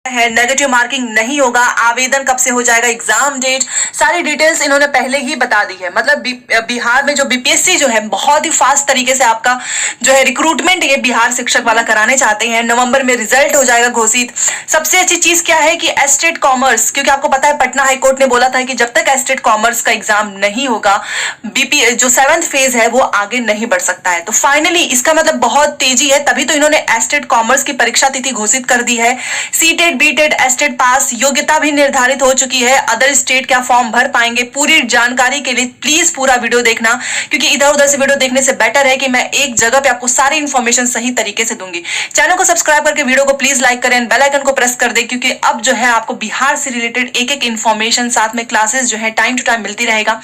है, negative marking नहीं होगा, आवेदन कब से हो जाएगा, एग्जाम डेट, सारी डिटेल्स इन्होंने पहले ही बता दी है। मतलब बिहार में जो बीपीएससी जो है बहुत ही फास्ट तरीके से आपका जो है रिक्रूटमेंट ये बिहार शिक्षक वाला कराने चाहते हैं। नवंबर में रिजल्ट हो जाएगा घोषित। सबसे अच्छी चीज क्या है कि एस्टेट कॉमर्स, क्योंकि आपको पता है पटना हाईकोर्ट ने बोला था कि जब तक एस्टेट कॉमर्स का एग्जाम नहीं होगा बीपी जो 7th फेज है वो आगे नहीं बढ़ सकता है। तो फाइनली इसका मतलब बहुत तेजी है, तभी तो इन्होंने एस्टेट कॉमर्स की परीक्षा तिथि घोषित कर दी है। सीटेट बीटेट एस्टेट पास योग्यता भी निर्धारित हो चुकी है। अदर स्टेट क्या फॉर्म भर पाएंगे, पूरी जानकारी के लिए प्लीज पूरा वीडियो देखना, क्योंकि इधर उधर से वीडियो देखने से बेटर है कि मैं एक जगह पे आपको सारी इंफॉर्मेशन सही तरीके से दूंगी। चैनल को सब्सक्राइब करके वीडियो को प्लीज लाइक करें, बेल आइकन को प्रेस कर दे, क्योंकि अब जो है आपको बिहार से रिलेटेड एक एक इंफॉर्मेशन साथ में क्लासेस जो है टाइम टू टाइम मिलती रहेगा।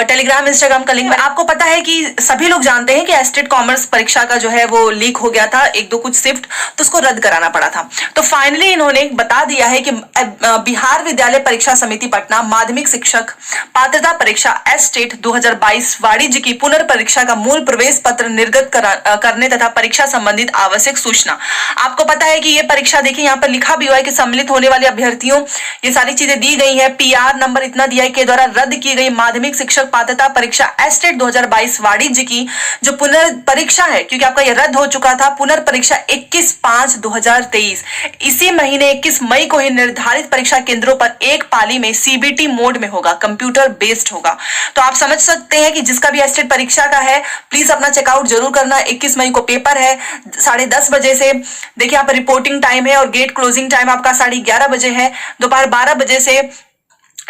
टेलीग्राम इंस्टाग्राम का लिंक आपको पता है कि सभी लोग जानते हैं कि एस्टेट कॉमर्स परीक्षा का जो है वो लीक हो गया था, एक दो कुछ शिफ्ट, तो उसको रद्द कराना पड़ा था। तो फाइनली इन्होंने बता दिया है कि बिहार विद्यालय परीक्षा समिति पटना माध्यमिक शिक्षक पात्रता परीक्षा एस्टेट 2022 वाणिज्य की पुनर्परीक्षा का मूल प्रवेश पत्र निर्गत करने तथा परीक्षा संबंधित आवश्यक सूचना। आपको पता है कि ये परीक्षा देखिए यहाँ पर लिखा भी हुआ है कि सम्मिलित होने वाले अभ्यर्थियों ये सारी चीजें दी गई है। पीआर नंबर इतना दिया है के द्वारा रद्द की गई माध्यमिक शिक्षक पात्रता परीक्षा एस्टेट 2022 वाणिज्य की जो पुनर्परीक्षा है, क्योंकि आपका ये रद्द हो चुका था, पुनर्परीक्षा 21/5/2023 इसी महीने 21 मई को ही निर्धारित परीक्षा केंद्रों पर एक पाली में सीबीटी मोड में होगा, कंप्यूटर बेस्ड होगा। तो आप समझ सकते हैं कि जिसका भी एस्टेट परीक्षा का है प्लीज अपना चेकआउट जरूर करना। 21 मई को पेपर है 10:30 बजे से, देखिए यहाँ पर रिपोर्टिंग टाइम है और गेट क्लोजिंग टाइम आपका 11:30 बजे है। दोपहर 12 बजे से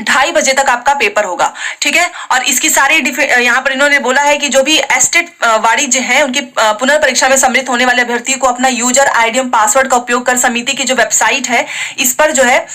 2:30 बजे तक आपका पेपर होगा, ठीक है। और इसकी सारी यहाँ पर इन्होंने बोला है कि जो भी एस्टेट वाणिज्य है उनकी पुनर्परीक्षा में सम्मिलित होने वाले अभ्यर्थी को अपना यूजर आईडी एवं पासवर्ड का उपयोग कर समिति की जो वेबसाइट है इस पर जो है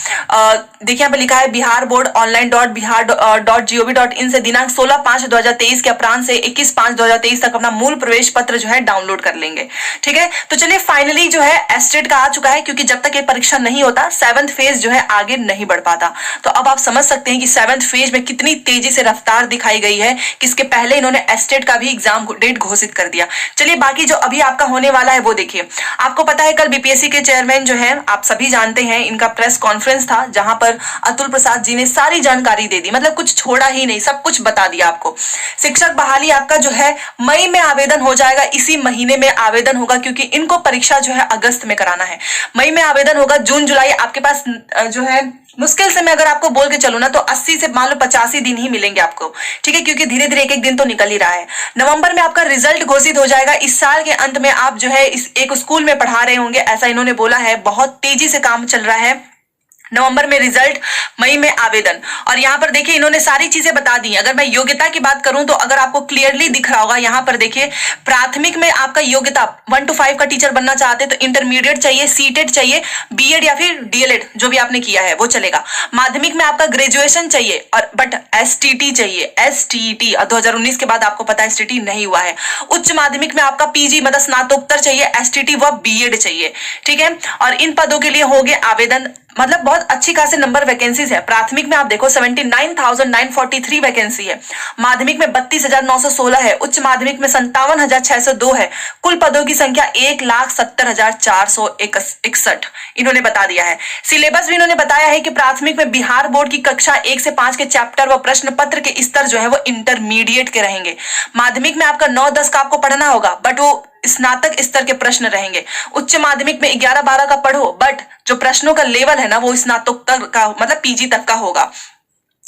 देखिए यहाँ पर लिखा है बिहार बोर्ड online.bihar.gov.in से दिनांक 16/5/2023 के अपराह्न से 21/5/2023 तक अपना मूल प्रवेश पत्र जो है डाउनलोड कर लेंगे, ठीक है। तो चलिए फाइनली जो है एस्टेट का आ चुका है, क्योंकि जब तक ये परीक्षा नहीं होता 7th फेज जो है आगे नहीं बढ़ पाता। तो अब आप समझ सकते हैं कि 7th फेज में कितनी तेजी से रफ्तार दिखाई गई है कि इसके पहले इन्होंने एस्टेट का भी एग्जाम डेट घोषित कर दिया। चलिए बाकी जो अभी आपका होने वाला है वो देखिए। आपको पता है कल बीपीएससी के चेयरमैन जो है आप सभी जानते हैं, इनका प्रेस कॉन्फ्रेंस था जहां पर अतुल प्रसाद जी ने सारी जानकारी दे दी, मतलब कुछ छोड़ा ही नहीं, सब कुछ बता दिया आपको। शिक्षक बहाली आपका जो है मई में आवेदन हो जाएगा, इसी महीने में आवेदन होगा, क्योंकि इनको परीक्षा जो है अगस्त में कराना है। मई में आवेदन होगा, जून जुलाई आपके पास जो है मुश्किल से मैं अगर आपको बोल के चलूं ना तो 80 से मान लो 85 दिन ही मिलेंगे आपको, ठीक है, क्योंकि धीरे धीरे एक एक दिन तो निकल ही रहा है। नवंबर में आपका रिजल्ट घोषित हो जाएगा। इस साल के अंत में आप जो है इस एक स्कूल में पढ़ा रहे होंगे, ऐसा इन्होंने बोला है। बहुत तेजी से काम चल रहा है। नवंबर में रिजल्ट, मई में आवेदन। और यहाँ पर देखिए इन्होंने सारी चीजें बता दी। अगर मैं योग्यता की बात करूं तो अगर आपको क्लियरली दिख रहा होगा यहाँ पर देखिए, प्राथमिक में आपका योग्यता 1 to 5 का टीचर बनना चाहते तो इंटरमीडिएट चाहिए, सीटेट चाहिए, बीएड या फिर डीएलएड जो भी आपने किया है वो चलेगा। माध्यमिक में आपका ग्रेजुएशन चाहिए और बट एसटीटी चाहिए, एसटीटी 2019 के बाद आपको पता है एसटीटी नहीं हुआ है। उच्च माध्यमिक में आपका पीजी मतलब स्नातकोत्तर चाहिए, एसटीटी व बीएड चाहिए, ठीक है। और इन पदों के लिए हो गए आवेदन, मतलब बहुत अच्छी खासी नंबर वैकेंसीज है। प्राथमिक में आप देखो 79,943 वैकेंसी है, माध्यमिक में 32,916 है, उच्च माध्यमिक में 57,602 है। कुल पदों की संख्या 1,70,461 इन्होंने बता दिया है। सिलेबस भी इन्होंने बताया है कि प्राथमिक में बिहार बोर्ड की कक्षा 1 से 5 के चैप्टर व प्रश्न पत्र के स्तर जो है वो इंटरमीडिएट के रहेंगे। माध्यमिक में आपका 9-10 का आपको पढ़ना होगा, बट वो स्नातक स्तर के प्रश्न रहेंगे। उच्च माध्यमिक में 11-12 का पढ़ो, बट जो प्रश्नों का लेवल है ना वो स्नातकोत्तर का मतलब पीजी तक का होगा।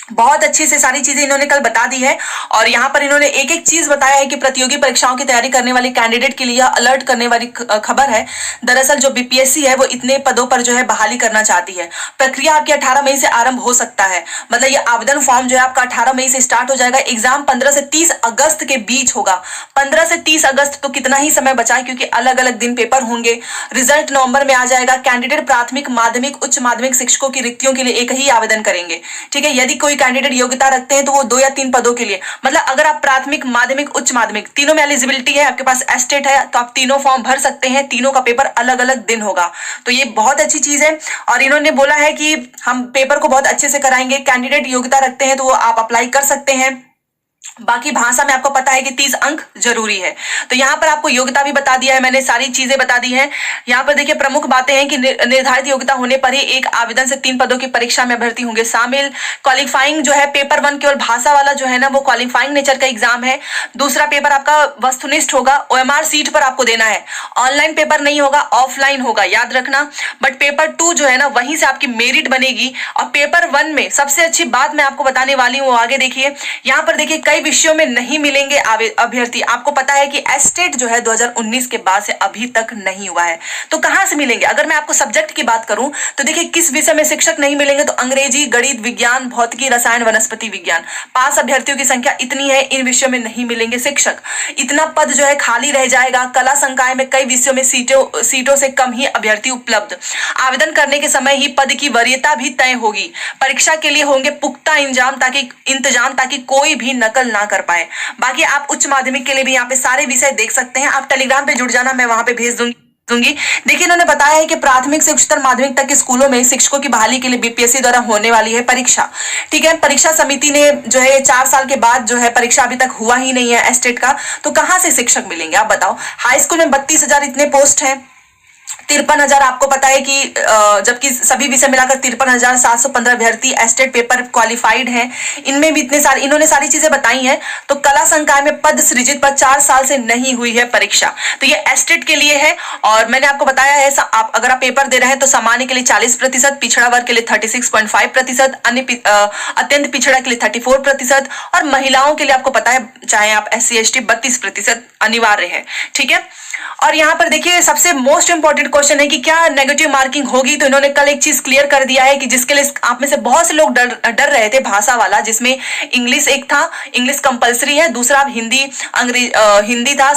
बहुत अच्छे से सारी चीजें इन्होंने कल बता दी है। और यहाँ पर इन्होंने एक एक चीज बताया है कि प्रतियोगी परीक्षाओं की तैयारी करने वाले कैंडिडेट के लिए अलर्ट करने वाली खबर है। दरअसल जो बीपीएससी है वो इतने पदों पर जो है बहाली करना चाहती है। प्रक्रिया आपकी 18 मई से आरंभ हो सकता है, मतलब ये आवेदन फॉर्म जो है आपका 18 मई से स्टार्ट हो जाएगा। एग्जाम 15 से 30 अगस्त के बीच होगा। 15 से 30 अगस्त तो कितना ही समय बचा है, क्योंकि अलग अलग दिन पेपर होंगे। रिजल्ट नवंबर में आ जाएगा। कैंडिडेट प्राथमिक, माध्यमिक, उच्च माध्यमिक शिक्षकों की रिक्तियों के लिए एक ही आवेदन करेंगे, ठीक है। यदि कोई कैंडिडेट योग्यता रखते हैं तो वो 2 या 3 पदों के लिए, मतलब अगर आप प्राथमिक, माध्यमिक, उच्च माध्यमिक तीनों में एलिजिबिलिटी है, आपके पास एस्टेट है, तो आप तीनों फॉर्म भर सकते हैं। तीनों का पेपर अलग अलग दिन होगा, तो ये बहुत अच्छी चीज है। और इन्होंने बोला है कि हम पेपर को बहुत अच्छे से कराएंगे। कैंडिडेट योग्यता रखते हैं तो वो आप अप्लाई कर सकते हैं। बाकी भाषा में आपको पता है कि 30 अंक जरूरी है। तो यहाँ पर आपको योग्यता भी बता दिया है मैंने, सारी चीजें बता दी हैं। यहाँ पर देखिए प्रमुख बातें हैं कि निर्धारित योग्यता होने पर ही एक आवेदन से 3 पदों की परीक्षा में अभ्यर्थी होंगे शामिल। क्वालिफाइंग जो है पेपर 1 केवल भाषा वाला जो है ना वो क्वालिफाइंग नेचर का एग्जाम है। दूसरा पेपर आपका वस्तुनिष्ठ होगा, OMR सीट पर आपको देना है, ऑनलाइन पेपर नहीं होगा, ऑफलाइन होगा, याद रखना। बट पेपर 2 जो है ना वहीं से आपकी मेरिट बनेगी। और पेपर 1 में सबसे अच्छी बात मैं आपको बताने वाली हूँ, आगे देखिए। यहाँ पर देखिए कई विषयों में नहीं मिलेंगे अभ्यर्थी। आपको पता है कि एस्टेट जो है 2019 के बाद से अभी तक नहीं हुआ है, तो कहां से मिलेंगे? अगर मैं आपको सब्जेक्ट की बात करूं तो देखिए किस विषय में शिक्षक नहीं मिलेंगे, तो अंग्रेजी, गणित, विज्ञान, भौतिकी, रसायन, वनस्पति विज्ञान। पास अभ्यर्थियों की संख्या इतनी है, इन विषयों में नहीं मिलेंगे शिक्षक। इतना पद जो है खाली रह जाएगा। कला संकाय में कई विषयों में सीटों से कम ही अभ्यर्थी उपलब्ध। आवेदन करने के समय ही पद की वरीयता भी तय होगी। परीक्षा के लिए होंगे पुख्ता इंतजाम ताकि कोई भी नकल ना कर पाए। बाकी आप उच्च माध्यमिक के लिए भी यहाँ पे सारे विषय देख सकते हैं। आप टेलीग्राम पे जुड़ जाना, मैं वहां पे भेज दूंगी। देखिए इन्होंने बताया है कि प्राथमिक से उच्चतर माध्यमिक तक के स्कूलों में शिक्षकों की बहाली के लिए बीपीएससी द्वारा होने वाली है परीक्षा। ठीक है, परीक्षा समिति ने जो है 4 साल के बाद जो है परीक्षा अभी तक हुआ ही नहीं है एस्टेट का, तो कहां से शिक्षक मिलेंगे आप बताओ? हाई स्कूल में 32,000 इतने पोस्ट हैं, 53,000 आपको पता है कि जबकि सभी विषय मिलाकर 53,715 अभ्यर्थी एस्टेट पेपर क्वालिफाइड हैं। इनमें भी इतने सारे इन्होंने सारी चीजें बताई हैं। तो कला संकाय में पद सृजित पर 4 साल से नहीं हुई है परीक्षा, तो ये एस्टेट के लिए है। और मैंने आपको बताया है आप अगर आप पेपर दे रहे हैं तो सामान्य के लिए 40%, पिछड़ा वर्ग के लिए 36.5%, अन्य अत्यंत पिछड़ा के लिए 34% और महिलाओं के लिए आपको पता है चाहे आप SC ST 32% अनिवार्य है। ठीक है, और यहाँ पर देखिए सबसे मोस्ट इंपॉर्टेंट क्वेश्चन है कि क्या नेगेटिव मार्किंग होगी, तो इन्होंने कल एक चीज क्लियर कर दिया है कि जिसके लिए आप में से बहुत से लोग डर रहे थे भाषा वाला, जिसमें इंग्लिश एक था, इंग्लिश कंपलसरी है, दूसरा हिंदी था,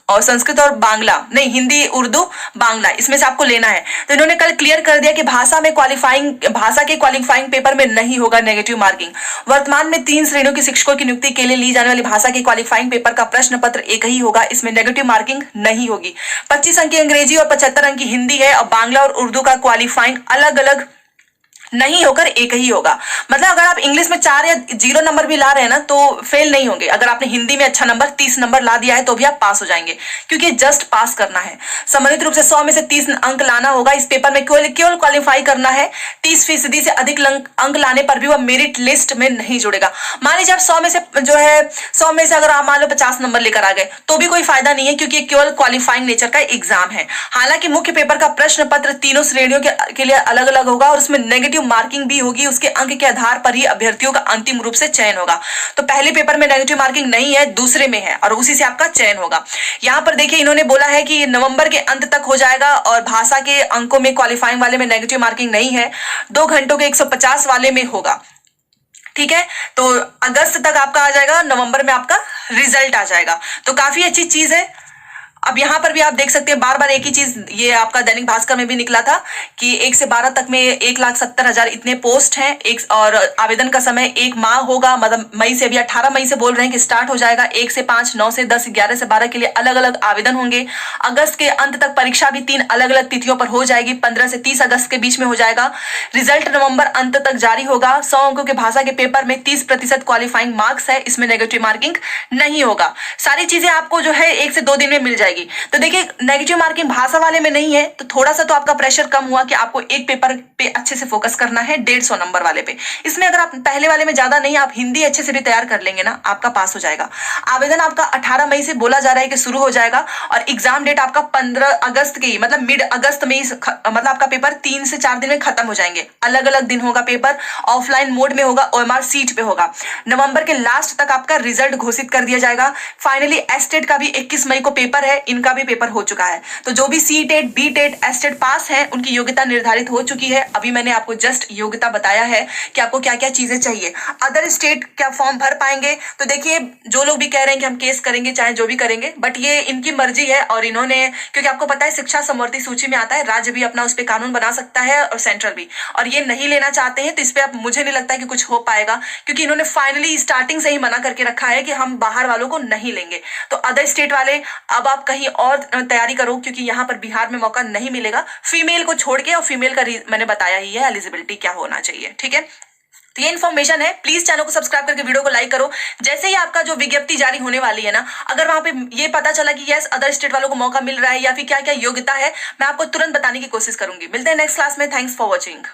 और संस्कृत और बांग्ला नहीं, हिंदी, उर्दू, बांग्ला, इसमें से आपको लेना है। तो इन्होंने कल क्लियर कर दिया कि भाषा के क्वालिफाइंग पेपर में नहीं होगा नेगेटिव मार्किंग। वर्तमान में 3 श्रेणियों के शिक्षकों की नियुक्ति के लिए ली जाने वाली भाषा के क्वालिफाइंग पेपर का प्रश्न पत्र एक ही होगा, इसमें नेगेटिव मार्किंग नहीं होगी। 25 अंक की अंग्रेजी और 75 अंक की हिंदी है, और बांग्ला और उर्दू का क्वालिफाइंग अलग अलग नहीं होकर एक ही होगा। मतलब अगर आप इंग्लिश में 4 या 0 नंबर भी ला रहे हैं ना तो फेल नहीं होंगे। अगर आपने हिंदी में अच्छा नंबर 30 नंबर ला दिया है तो भी आप पास हो जाएंगे, क्योंकि जस्ट पास करना है। संबंधित रूप से 100 में से 30 अंक लाना होगा। इस पेपर में केवल क्वालिफाई करना है। 30% से अधिक अंक लाने पर भी वह मेरिट लिस्ट में नहीं जुड़ेगा। मान लीजिए आप 100 में से जो है 100 में से अगर आप मान लो 50 नंबर लेकर आ गए तो भी कोई फायदा नहीं है, क्योंकि केवल क्वालिफाइंग नेचर का एग्जाम है। हालांकि मुख्य पेपर का प्रश्न पत्र तीनों श्रेणियों के लिए अलग अलग होगा और उसमें नेगेटिव मार्किंग भी होगी। उसके अंक के आधार पर ही अभ्यर्थियों का अंतिम रूप से चयन होगा। तो पहले पेपर में नेगेटिव मार्किंग नहीं है, दूसरे में है, और उसी से आपका चयन होगा। यहाँ पर देखिए इन्होंने बोला है कि नवंबर के अंत तक हो जाएगा, और भाषा के अंकों में क्वालिफाइंग वाले में नेगेटिव मार्किंग नहीं है, 2 घंटों के 150 वाले में होगा। ठीक है, तो अगस्त तक आपका आ जाएगा, नवंबर में आपका रिजल्ट आ जाएगा। तो काफी अच्छी चीज है। अब यहाँ पर भी आप देख सकते हैं बार बार एक ही चीज, ये आपका दैनिक भास्कर में भी निकला था कि 1 से 12 तक में 1,70,000 इतने पोस्ट हैं, और आवेदन का समय 1 माह होगा। मतलब मई से, अभी 18 मई से बोल रहे हैं कि स्टार्ट हो जाएगा। 1 से 5, 9 से 10, 11 से 12 के लिए अलग अलग आवेदन होंगे। अगस्त के अंत तक परीक्षा भी 3 अलग अलग तिथियों पर हो जाएगी, 15 से 30 अगस्त के बीच में हो जाएगा। रिजल्ट नवंबर अंत तक जारी होगा। 100 अंकों के भाषा के पेपर में 30% क्वालिफाइंग मार्क्स है, इसमें नेगेटिव मार्किंग नहीं होगा। सारी चीजें आपको जो है 1 से 2 दिन में मिल जाएगी। तो देखिए नेगेटिव मार्किंग भाषा वाले में नहीं है, तो थोड़ा सा तो आपका प्रेशर कम हुआ कि आपको एक पेपर पे अच्छे से फोकस करना है, 150 नंबर वाले पे। इसमें अगर आप पहले वाले में ज्यादा नहीं, आप हिंदी अच्छे से भी तैयार कर लेंगे ना, आपका पास हो जाएगा। आवेदन आपका 18 मई से बोला जा रहा है कि शुरू हो जाएगा, और एग्जाम डेट आपका 15 अगस्त की, मतलब मिड अगस्त में, मतलब आपका पेपर 3 से 4 दिन में खत्म हो जाएंगे। अलग अलग दिन होगा पेपर, ऑफलाइन मोड में होगा, OMR सीट पे होगा। नवंबर के लास्ट तक आपका रिजल्ट घोषित कर दिया जाएगा। फाइनली एस्टेट का भी 21 मई को पेपर है, इनका भी पेपर हो चुका है। तो जो भी C-TET, B-TET, एस्टेट पास है उनकी योग्यता निर्धारित हो चुकी है। अभी मैंने आपको जस्ट योग्यता बताया है कि आपको क्या क्या चीजें चाहिए। अदर स्टेट क्या फॉर्म भर पाएंगे, तो देखिए जो लोग भी कह रहे हैं कि हम केस करेंगे, चाहे जो भी करेंगे, बट ये इनकी मर्जी है। और इन्होंने, क्योंकि आपको पता है शिक्षा समवर्ती सूची में आता है, राज्य भी अपना उस पर कानून बना सकता है और सेंट्रल भी, और ये नहीं लेना चाहते हैं, तो इस पे अब मुझे नहीं लगता है कि कुछ हो पाएगा, क्योंकि इन्होंने फाइनली स्टार्टिंग से ही मना करके रखा है कि हम बाहर वालों को नहीं लेंगे। तो अदर स्टेट वाले अब आप कहीं और तैयारी करो, क्योंकि यहाँ पर बिहार में मौका नहीं मिलेगा फीमेल को छोड़ के। और फीमेल का मैंने बताया ही है एलिजिबिलिटी क्या होना चाहिए। ठीक है, तो ये इन्फॉर्मेशन है। प्लीज चैनल को सब्सक्राइब करके वीडियो को लाइक करो। जैसे ही आपका जो विज्ञप्ति जारी होने वाली है ना, अगर वहां पे ये पता चला कि यस अदर स्टेट वालों को मौका मिल रहा है या फिर क्या क्या योग्यता है, मैं आपको तुरंत बताने की कोशिश करूंगी। मिलते हैं नेक्स्ट क्लास में। Thanks for watching.